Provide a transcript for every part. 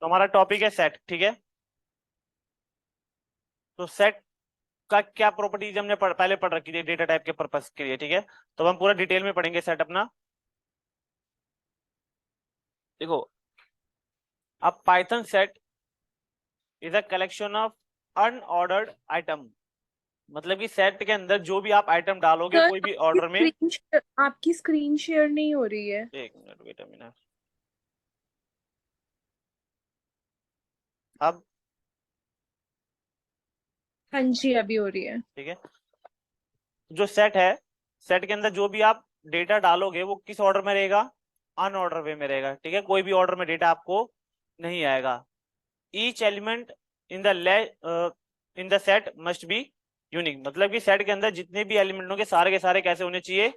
तो हमारा टॉपिक है सेट, ठीक है। तो सेट का क्या प्रॉपर्टीज हमने पहले पढ़ रखी थी डेटा टाइप के पर्पस के लिए, ठीक है। तो हम पूरा डिटेल में पढ़ेंगे सेट अपना। देखो, अब Python set is a collection of unordered item. मतलब कि सेट के अंदर जो भी आप आइटम डालोगे सर, कोई भी ऑर्डर में। आपकी स्क्रीन शेयर नहीं हो रही है। एक मिनट, वेट अ मिनट। अब हाँ जी, अभी हो रही है। ठीक है, जो सेट है, सेट के अंदर जो भी आप डेटा डालोगे वो किस ऑर्डर में रहेगा? अनऑर्डर वे में रहेगा, ठीक है। कोई भी ऑर्डर में डेटा आपको नहीं आएगा। Each element in the in the set must be unique. मतलब कि सेट के अंदर जितने भी एलिमेंट होंगे सारे के सारे कैसे होने चाहिए?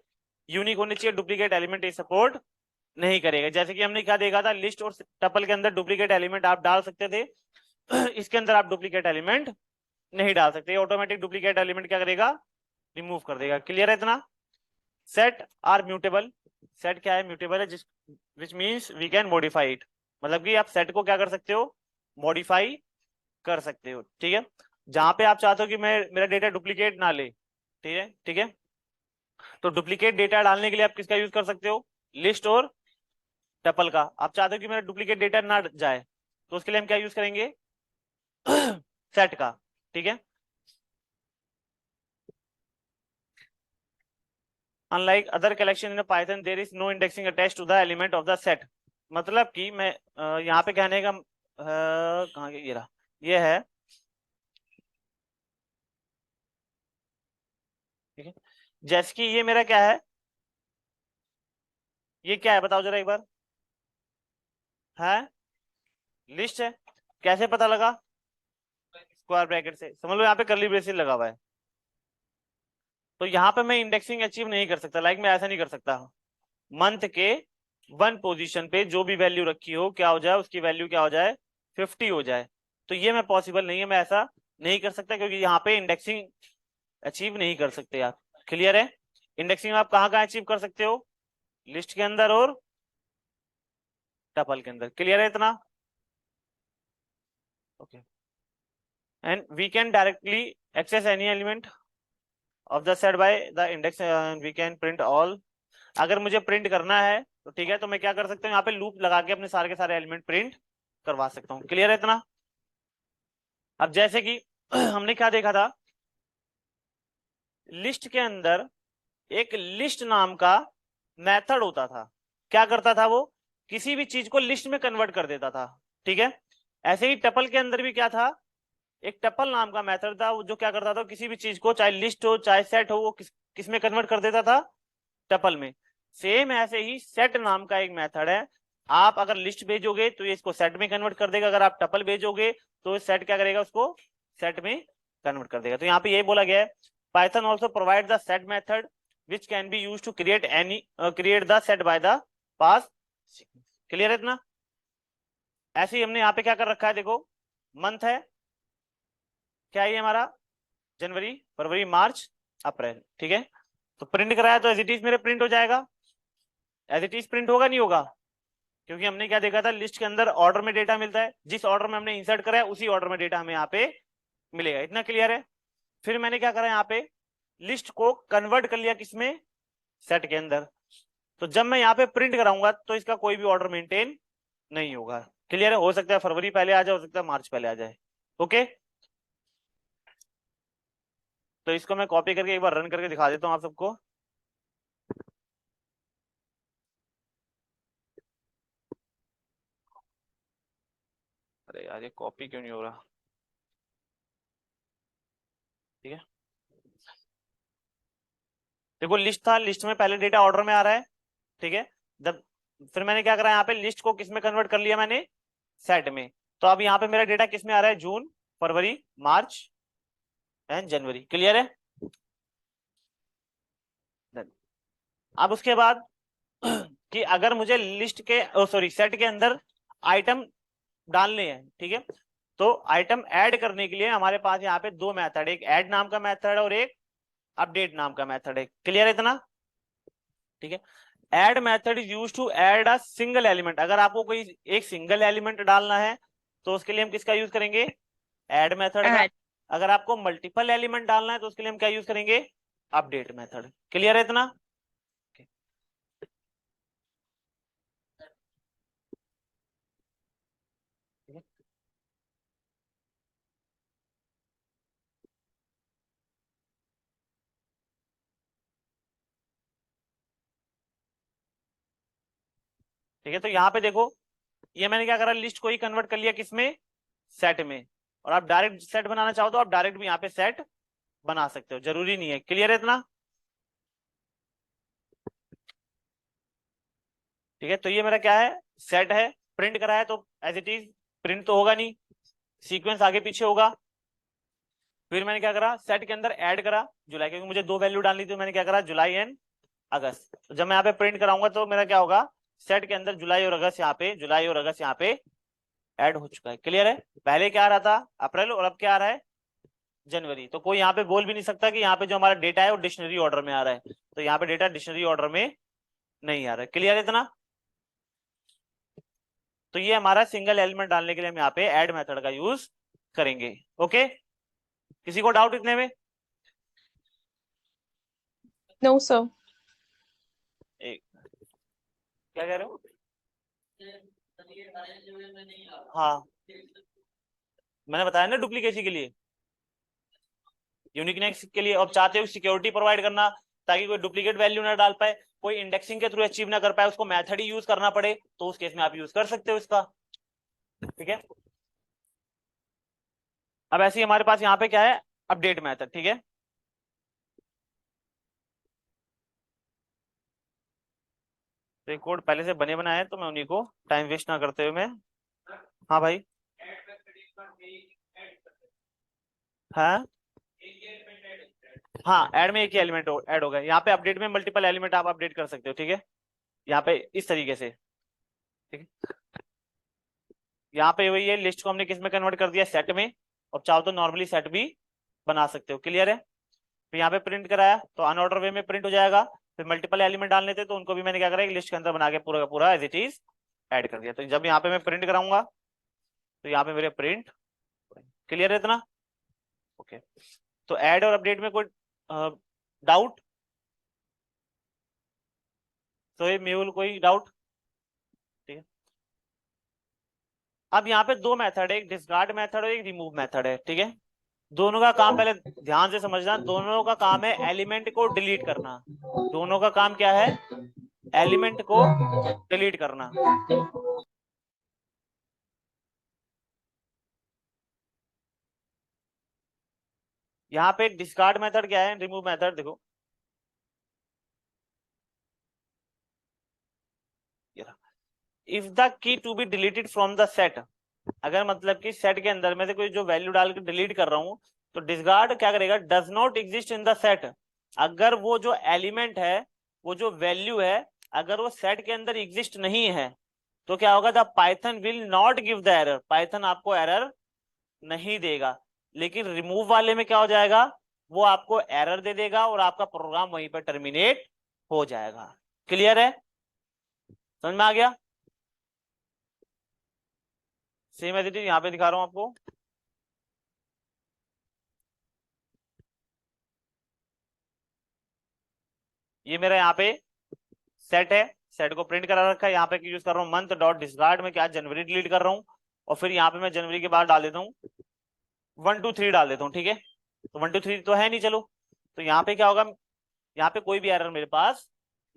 यूनिक होने चाहिए। डुप्लीकेट एलिमेंट सपोर्ट नहीं करेगा। जैसे कि हमने क्या देखा था, लिस्ट और टपल के अंदर डुप्लीकेट एलिमेंट आप डाल सकते थे। इसके अंदर आप डुप्लीकेट एलिमेंट नहीं डाल सकते। ऑटोमेटिक डुप्लीकेट एलिमेंट क्या करेगा? रिमूव कर देगा। क्लियर है इतना? Set are mutable. सेट क्या है? म्यूटेबल है, जिस which means we can modify it. मतलब कि आप सेट को क्या कर सकते हो? मॉडिफाई कर सकते हो, ठीक है। जहां पे आप चाहते हो कि मैं मेरा डेटा डुप्लीकेट ना ले, ठीक है, ठीक है। तो डुप्लीकेट डेटा डालने के लिए आप किसका यूज कर सकते हो? लिस्ट और टपल का। आप चाहते हो कि मेरा डुप्लीकेट डेटा ना जाए, तो उसके लिए हम क्या यूज करेंगे? सेट का, ठीक है। Unlike other collection in Python there is no indexing attached to the element of the set. मतलब कि मैं यहाँ पे कहने का कहाँ ये रहा, ये है, ठीक है। जैसे कि ये मेरा क्या है, ये क्या है बताओ जरा एक बार। है, लिस्ट है। कैसे पता लगा? स्क्वायर ब्रैकेट से समझ लो, यहाँ पे कर्ली ब्रेसेस लगा हुआ है। तो यहाँ पे मैं इंडेक्सिंग अचीव नहीं कर सकता। लाइक मैं ऐसा नहीं कर सकता, मंथ के वन पोजीशन पे जो भी वैल्यू रखी हो क्या हो जाए, उसकी वैल्यू क्या हो जाए? 50 हो जाए। तो ये मैं पॉसिबल नहीं है, मैं ऐसा नहीं कर सकता, क्योंकि यहाँ पे इंडेक्सिंग अचीव नहीं कर सकते आप। क्लियर है? इंडेक्सिंग आप कहाँ कहाँ अचीव कर सकते हो? लिस्ट के अंदर और टपल के अंदर। क्लियर है इतना? Okay. And we can directly access any element of the set by the index, we can print all. अगर मुझे प्रिंट करना है तो ठीक है, तो मैं क्या कर सकता हूँ? यहाँ पे लूप लगा के अपने सारे के सारे एलिमेंट प्रिंट करवा सकता हूँ। क्लियर है इतना? अब जैसे कि हमने क्या देखा था, लिस्ट के अंदर एक लिस्ट नाम का मेथड होता था। क्या करता था वो? किसी भी चीज को लिस्ट में कन्वर्ट कर देता था, ठीक है। ऐसे ही टपल के अंदर भी क्या था, एक टपल नाम का मेथड था, वो जो क्या करता था, किसी भी चीज को चाहे लिस्ट हो चाहे सेट हो, वो किस में कन्वर्ट कर देता था? टपल में। सेम ऐसे ही सेट नाम का एक मेथड है। आप अगर लिस्ट भेजोगे तो ये इसको सेट में कन्वर्ट कर देगा। अगर आप टपल भेजोगे तो सेट क्या करेगा? उसको सेट में कन्वर्ट कर देगा। तो यहाँ पे ये बोला गया है, Python also provide the set method which can be use to create the set by the pass. Clear है इतना? ऐसे ही हमने यहाँ पे क्या कर रखा है, देखो, मंथ है, क्या है ये हमारा? जनवरी, फरवरी, मार्च, अप्रैल, ठीक है। तो प्रिंट कराया तो एज इट इज मेरे प्रिंट हो जाएगा। एज इट इज प्रिंट होगा नहीं होगा? क्योंकि हमने क्या देखा था, लिस्ट के अंदर ऑर्डर में डेटा मिलता है, जिस ऑर्डर में हमने इंसर्ट करा है उसी ऑर्डर में डेटा हमें यहाँ पे मिलेगा। इतना क्लियर है? फिर मैंने क्या करा, यहाँ पे लिस्ट को कन्वर्ट कर लिया किसमें? सेट के अंदर। तो जब मैं यहाँ पे प्रिंट कराऊंगा तो इसका कोई भी ऑर्डर मेंटेन नहीं होगा। क्लियर है? हो सकता है फरवरी पहले आ जाए, हो सकता है मार्च पहले आ जाए। ओके, तो इसको मैं कॉपी करके एक बार रन करके दिखा देता हूँ आप सबको। अरे यार, ये कॉपी क्यों नहीं हो रहा? ठीक है, देखो लिस्ट था, लिस्ट में पहले डेटा ऑर्डर में आ रहा है, ठीक है। जब फिर मैंने क्या करा, यहाँ पे लिस्ट को किस में कन्वर्ट कर लिया मैंने? सेट में। तो अब यहाँ पे मेरा डेटा किस में आ रहा है? जून, फरवरी, मार्च एंड जनवरी। क्लियर है? Done. अब उसके बाद कि अगर मुझे लिस्ट के सॉरी सेट के अंदर आइटम डालने हैं, ठीक है, तो आइटम ऐड करने के लिए हमारे पास यहाँ पे दो मेथड, एक ऐड नाम का मेथड और एक अपडेट नाम का मेथड है। क्लियर है इतना? ठीक है। Add method is use to add a single element. अगर आपको कोई एक सिंगल एलिमेंट डालना है तो उसके लिए हम किसका यूज करेंगे, ऐड मेथड का। ऐड। अगर आपको मल्टीपल एलिमेंट डालना है तो उसके लिए हम क्या यूज करेंगे, अपडेट मेथड। क्लियर है इतना? ठीक है, तो यहाँ पे देखो, ये मैंने क्या करा, लिस्ट को ही कन्वर्ट कर लिया किसमें, सेट में। और आप डायरेक्ट सेट बनाना चाहो तो आप डायरेक्ट भी यहाँ पे सेट बना सकते हो, जरूरी नहीं है। क्लियर है इतना? ठीक है, तो ये मेरा क्या है, सेट है, प्रिंट करा है तो एज इट इज प्रिंट तो होगा नहीं, सीक्वेंस आगे पीछे होगा। फिर मैंने क्या करा, सेट के अंदर ऐड करा जुलाई, क्योंकि मुझे दो वैल्यू डालनी थी, तो मैंने क्या करा, जुलाई एंड अगस्त। तो जब मैं यहाँ पे प्रिंट कराऊंगा तो मेरा क्या होगा, सेट के अंदर जुलाई और अगस्त, यहाँ पे जुलाई और अगस्त यहाँ पे ऐड हो चुका है। क्लियर है? पहले क्या आ रहा था, अप्रैल, और अब क्या आ रहा है, जनवरी। तो कोई यहाँ पे बोल भी नहीं सकता कि यहाँ पे जो हमारा डेटा है वो डिक्शनरी ऑर्डर में आ रहा है, तो यहाँ पे डेटा डिक्शनरी ऑर्डर में नहीं आ रहा है। क्लियर है इतना? तो ये हमारा सिंगल एलिमेंट डालने के लिए हम यहाँ पे ऐड मेथड का यूज करेंगे। ओके, किसी को डाउट इतने में? No sir. एक, क्या कह रहे हो? हाँ, मैंने बताया ना, डुप्लीकेसी के लिए, यूनिकनेस के लिए। अब चाहते हो सिक्योरिटी प्रोवाइड करना ताकि कोई डुप्लीकेट वैल्यू ना डाल पाए, कोई इंडेक्सिंग के थ्रू अचीव ना कर पाए, उसको मेथड ही यूज करना पड़े, तो उस केस में आप यूज कर सकते हो इसका। ठीक है, अब ऐसे ही हमारे पास यहाँ पे क्या है, अपडेट मेथड। ठीक है, तो ये कोड पहले से बने बनाए हैं, तो मैं उन्हीं को टाइम वेस्ट ना करते हुए मैं, हाँ भाई, हाँ हाँ, ऐड में एक ही एलिमेंट ऐड हो गया। यहाँ पे अपडेट में मल्टीपल एलिमेंट आप अपडेट कर सकते हो। ठीक है, यहाँ पे इस तरीके से। ठीक है, यहाँ पे वही है, लिस्ट को हमने किस में कन्वर्ट कर दिया, सेट में। और चाहो तो नॉर्मली सेट भी बना सकते हो। क्लियर है? फिर यहाँ पे प्रिंट कराया तो अनऑर्डर वे में प्रिंट हो जाएगा। फिर मल्टीपल एलिमेंट डालने थे तो उनको भी मैंने क्या करा, एक लिस्ट के अंदर बना के पूरा का पूरा एज इट इज ऐड कर दिया। तो जब यहाँ पे मैं प्रिंट कराऊंगा तो यहाँ पे मेरे प्रिंट। क्लियर है इतना? ओके, तो ऐड और अपडेट में कोई डाउट? तो ये मेहुल कोई डाउट? ठीक है, अब यहाँ पे दो मेथड है, एक डिस्कार्ड मेथड और एक रिमूव मेथड है। ठीक है, दोनों का काम पहले ध्यान से समझना, दोनों का काम है एलिमेंट को डिलीट करना। दोनों का काम क्या है, एलिमेंट को डिलीट करना। यहाँ पे डिस्कार्ड मेथड क्या है, रिमूव मेथड देखो, if the key to be deleted from the set. अगर मतलब कि सेट के अंदर में से कोई जो वैल्यू डाल के डिलीट कर रहा हूं, तो डिस्कार्ड क्या करेगा, does not exist in the set. अगर वो जो एलिमेंट है, वो जो वैल्यू है, अगर वो सेट के अंदर एग्जिस्ट नहीं है, तो क्या होगा, the Python will not give the error. Python आपको एरर नहीं देगा। लेकिन रिमूव वाले में क्या हो जाएगा, वो आपको एरर दे देगा और आपका प्रोग्राम वहीं पर टर्मिनेट हो जाएगा। क्लियर है? समझ में आ गया? सेम एज इट इज यहाँ पे दिखा रहा हूं आपको। ये मेरा यहाँ पे सेट है, सेट को प्रिंट करा रखा है। यहाँ पे यूज कर रहा हूँ मंथ डॉट डिस्कार्ड में, क्या जनवरी डिलीट कर रहा हूँ। और फिर यहाँ पे मैं जनवरी के बाद डाल देता हूँ 1 2 3 डाल देता हूँ। ठीक है, तो 1 2 3 तो है नहीं, चलो। तो यहाँ पे क्या होगा, यहाँ पे कोई भी एरर मेरे पास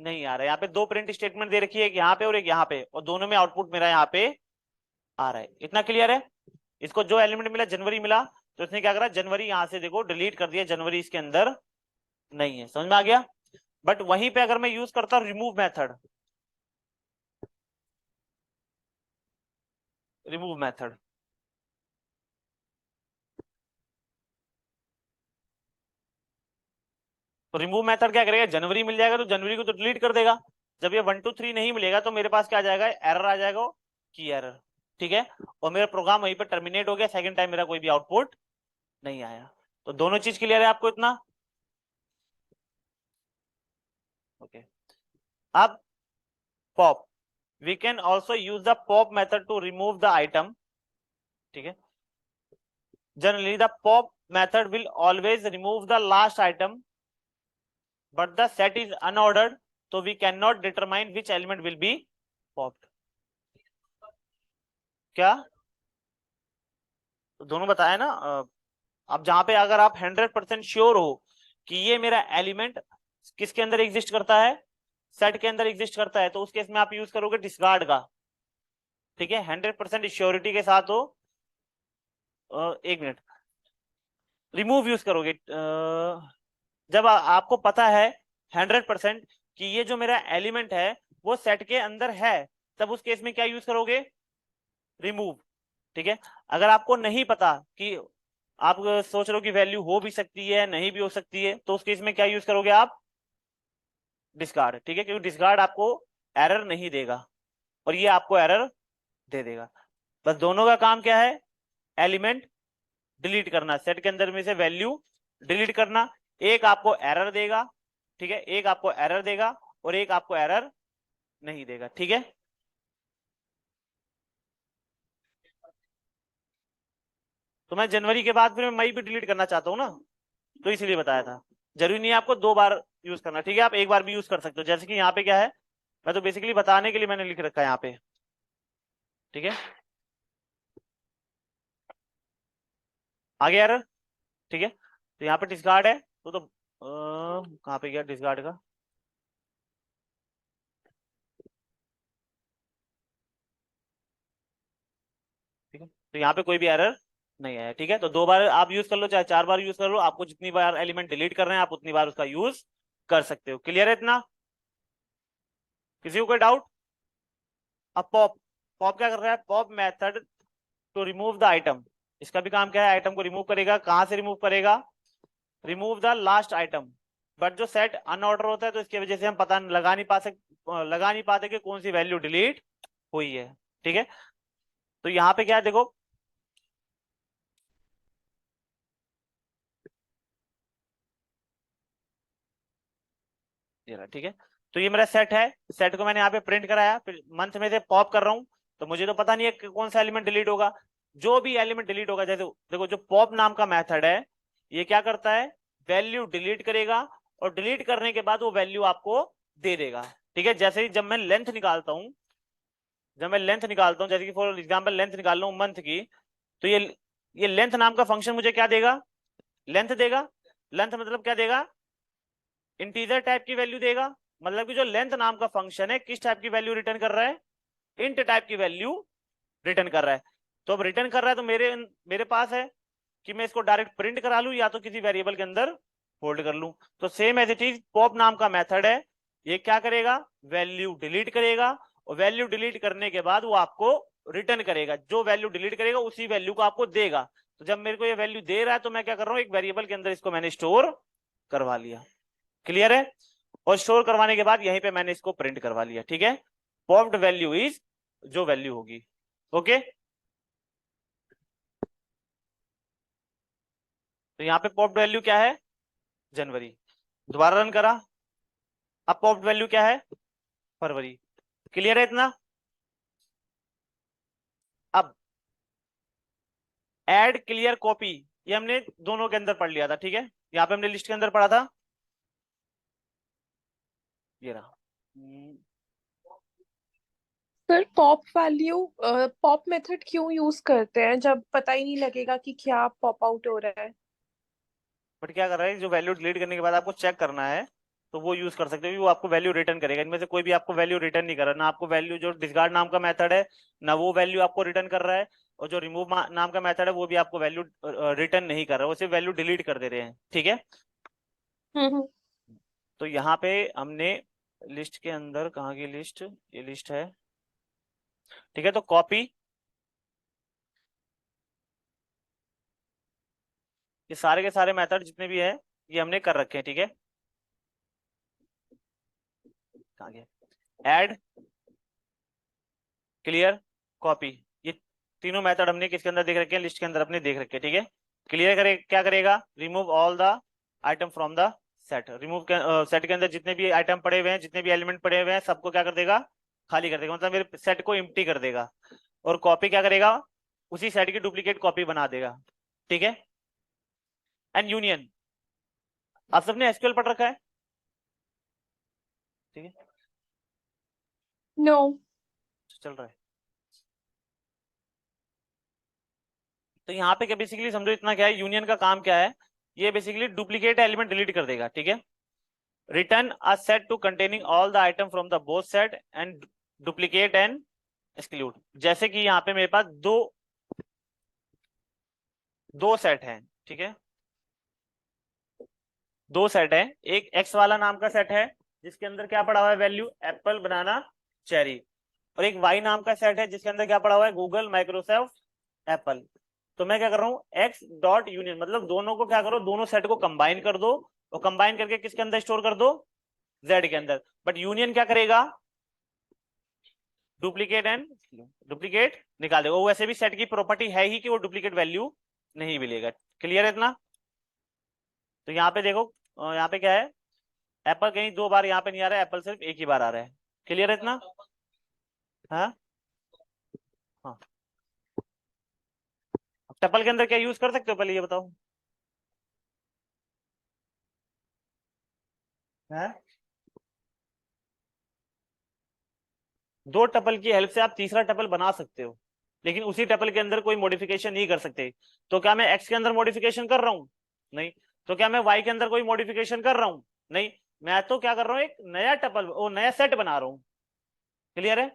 नहीं आ रहा है। यहाँ पे दो प्रिंट स्टेटमेंट दे रखी है, एक यहाँ पे और एक यहाँ पे, और दोनों में आउटपुट मेरा यहाँ पे आ रहा है। इतना क्लियर है? इसको जो एलिमेंट मिला, जनवरी मिला, तो इसने क्या करा, जनवरी यहाँ से देखो डिलीट कर दिया, जनवरी इसके अंदर नहीं है। समझ में आ गया? बट वहीं पे अगर मैं यूज करता हूँ रिमूव मेथड, रिमूव मेथड, तो रिमूव मेथड क्या करेगा, जनवरी मिल जाएगा तो जनवरी को तो डिलीट कर देगा। जब ये 1 2 3 नहीं मिलेगा तो मेरे पास क्या आ जाएगा, एरर आ जाएगा, की एरर। ठीक है, और मेरा प्रोग्राम वहीं पर टर्मिनेट हो गया, सेकंड टाइम मेरा कोई भी आउटपुट नहीं आया। तो दोनों चीज क्लियर है आपको इतना? ओके, अब pop, we can also use the pop method to remove the item. ठीक है। Generally the pop method will always remove the last item but the set is unordered, तो we can not determine which element will be popped. क्या दोनों बताया ना। अब जहां पे अगर आप 100% श्योर हो कि ये मेरा एलिमेंट किसके अंदर एग्जिस्ट करता है, सेट के अंदर एग्जिस्ट करता है, तो उस केस में आप यूज करोगे डिस्कार्ड का। ठीक है, 100% श्योरिटी के साथ हो, एक मिनट, रिमूव यूज करोगे जब आपको पता है 100% कि ये जो मेरा एलिमेंट है वो सेट के अंदर है, तब उस केस में क्या यूज करोगे, रिमूव। ठीक है। अगर आपको नहीं पता कि आप सोच रहे हो कि वैल्यू हो भी सकती है नहीं भी हो सकती है, तो उस केस में क्या यूज करोगे आप, डिस्कार्ड। ठीक है, क्योंकि डिस्कार्ड आपको एरर नहीं देगा और ये आपको एरर दे देगा। बस दोनों का काम क्या है, एलिमेंट डिलीट करना, सेट के अंदर में से वैल्यू डिलीट करना। एक आपको एरर देगा, ठीक है, एक आपको एरर देगा और एक आपको एरर नहीं देगा। ठीक है। तो मैं जनवरी के बाद फिर मई भी डिलीट करना चाहता हूँ ना, तो इसलिए बताया था। जरूरी नहीं है आपको 2 बार यूज करना, ठीक है, आप एक बार भी यूज कर सकते हो। जैसे कि यहाँ पे क्या है, मैं तो बेसिकली बताने के लिए मैंने लिख रखा है यहाँ पे। ठीक है, आगे एरर। ठीक है, तो यहाँ पे डिस्कार्ड है, तो कहाँ पे गया डिस्कार्ड का। ठीक है, तो यहाँ पे कोई भी एरर नहीं आया। ठीक है, तो 2 बार आप यूज कर लो चाहे 4 बार यूज कर लो, आपको जितनी बार एलिमेंट डिलीट कर रहे हैं आप उतनी बार उसका यूज कर सकते हो। क्लियर है इतना, किसी को कोई डाउट। अब पॉप, पॉप क्या कर रहा है, pop method to remove the item. इसका भी काम क्या है, आइटम को रिमूव करेगा। कहां से रिमूव करेगा, remove the last item. But जो सेट अनऑर्डर होता है तो इसकी वजह से हम पता लगा नहीं पाते कि कौन सी वैल्यू डिलीट हुई है। ठीक है, तो यहाँ पे क्या है देखो, ठीक है, तो ये मेरा सेट है, सेट को मैंने यहाँ पे प्रिंट कराया, फिर मंथ में से पॉप कर रहा हूँ, तो मुझे तो पता नहीं है कि कौन सा एलिमेंट डिलीट होगा। जो भी एलिमेंट डिलीट होगा, जैसे देखो जो पॉप नाम का मेथड है ये क्या करता है, वैल्यू डिलीट करेगा और डिलीट करने के बाद वो वैल्यू आपको दे देगा। ठीक है, जैसे ही जब मैं लेंथ निकालता हूँ, जैसे कि फॉर एग्जाम्पल लेंथ निकाल रहा हूँ मंथ की, तो ये लेंथ नाम का फंक्शन मुझे क्या देगा, लेंथ देगा। लेंथ मतलब क्या देगा, इंटीजर टाइप की वैल्यू देगा। मतलब कि जो लेंथ नाम का फंक्शन है किस टाइप की वैल्यू रिटर्न कर रहा है, इंट टाइप की वैल्यू रिटर्न कर रहा है। तो अब रिटर्न कर रहा है तो मेरे मेरे पास है कि मैं इसको डायरेक्ट प्रिंट करा लूं या तो किसी वेरिएबल के अंदर होल्ड कर लूं। तो same as it is pop नाम का मेथड है, ये क्या करेगा, वैल्यू डिलीट करेगा और वैल्यू डिलीट करने के बाद वो आपको रिटर्न करेगा। जो वैल्यू डिलीट करेगा उसी वैल्यू को आपको देगा। तो जब मेरे को ये वैल्यू दे रहा है तो मैं क्या कर रहा हूँ, एक वेरिएबल के अंदर इसको मैंने स्टोर करवा लिया। क्लियर है, और स्टोर करवाने के बाद यहीं पे मैंने इसको प्रिंट करवा लिया। ठीक है, पॉप्ड वैल्यू इज जो वैल्यू होगी। ओके, तो यहाँ पे पॉप्ड वैल्यू क्या है, जनवरी। दोबारा रन करा, अब पॉप्ड वैल्यू क्या है, फरवरी। क्लियर है इतना। अब एड क्लियर कॉपी, ये हमने दोनों के अंदर पढ़ लिया था। ठीक है, यहाँ पे हमने लिस्ट के अंदर पढ़ा था, ये रहा। Sir pop value, pop method क्यों यूज करते हैं जब पता ही नहीं लगेगा कि क्या पॉप आउट हो रहा है? बट क्या कर रहा है, जो वैल्यू डिलीट करने के बाद आपको चेक करना है तो वो यूज कर सकते हो, वो आपको वैल्यू रिटर्न करेगा। इनमें से कोई भी आपको वैल्यू रिटर्न नहीं कर रहा, ना आपको वैल्यू जो डिस्कार्ड नाम का मेथड है ना वो वैल्यू आपको रिटर्न कर रहा है, और जो रिमूव नाम का मेथड है वो भी आपको वैल्यू रिटर्न नहीं कर रहा है, वो सिर्फ वैल्यू डिलीट कर दे रहे हैं। ठीक है, हम्म। तो यहाँ पे हमने लिस्ट के अंदर, कहाँ की लिस्ट, ये लिस्ट है। ठीक है, तो कॉपी, ये सारे के सारे मेथड जितने भी है ये हमने कर रखे हैं। ठीक है, कहाँ गया, ऐड क्लियर कॉपी, ये तीनों मेथड हमने किसके अंदर देख रखे हैं, लिस्ट के अंदर अपने देख रखे हैं। ठीक है, क्लियर करे क्या करेगा, remove all the item from the set. Remove set के अंदर जितने भी आइटम पड़े हुए हैं, जितने भी एलिमेंट पड़े हुए हैं, सबको क्या कर देगा, खाली कर देगा, मतलब मेरे सेट को एम्प्टी कर देगा। और कॉपी क्या करेगा, उसी सेट की डुप्लीकेट कॉपी बना देगा, ठीक है। एंड यूनियन, आप सबने एसक्यूएल पढ़ रखा है, ठीक है, नो। चल रहा है। तो यहाँ पे क्या बेसिकली समझो, इतना क्या है, यूनियन का काम क्या है, ये बेसिकली डुप्लीकेट एलिमेंट डिलीट कर देगा, ठीक है। Return a set to containing all the item from the both set and duplicate and exclude. जैसे कि यहाँ पे मेरे पास दो सेट हैं, ठीक है, दो सेट है। एक एक्स वाला नाम का सेट है जिसके अंदर क्या पड़ा हुआ है, वैल्यू एप्पल, बनाना, चेरी। और एक वाई नाम का सेट है जिसके अंदर क्या पड़ा हुआ है, गूगल, माइक्रोसॉफ्ट, एप्पल। तो मैं क्या कर रहा हूँ, एक्स डॉट यूनियन, मतलब दोनों को क्या करो, दोनों सेट को कंबाइन कर दो, और कंबाइन करके किसके अंदर स्टोर कर दो, जेड के अंदर। बट यूनियन क्या करेगा, डुप्लीकेट एंड डुप्लीकेट निकाल देगा। वो वैसे भी सेट की प्रॉपर्टी है ही कि वो डुप्लीकेट वैल्यू नहीं मिलेगा। क्लियर है इतना। तो यहाँ पे देखो, यहाँ पे क्या है, एप्पल कहीं दो बार यहाँ पे नहीं आ रहा है, एप्पल सिर्फ एक ही बार आ रहा है। क्लियर है इतना। हाँ, हाँ। टपल के अंदर क्या यूज कर सकते हो, पहले ये बताओ। हाँ? दो टपल की हेल्प से आप तीसरा टपल बना सकते हो, लेकिन उसी टपल के अंदर कोई मॉडिफिकेशन नहीं कर सकते। तो क्या मैं एक्स के अंदर मॉडिफिकेशन कर रहा हूं, नहीं। तो क्या मैं वाई के अंदर कोई मॉडिफिकेशन कर रहा हूं, नहीं। मैं तो क्या कर रहा हूं, एक नया टपल, वो नया सेट बना रहा हूं। क्लियर है,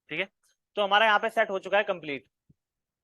ठीक है। तो हमारा यहाँ पे सेट हो चुका है कंप्लीट।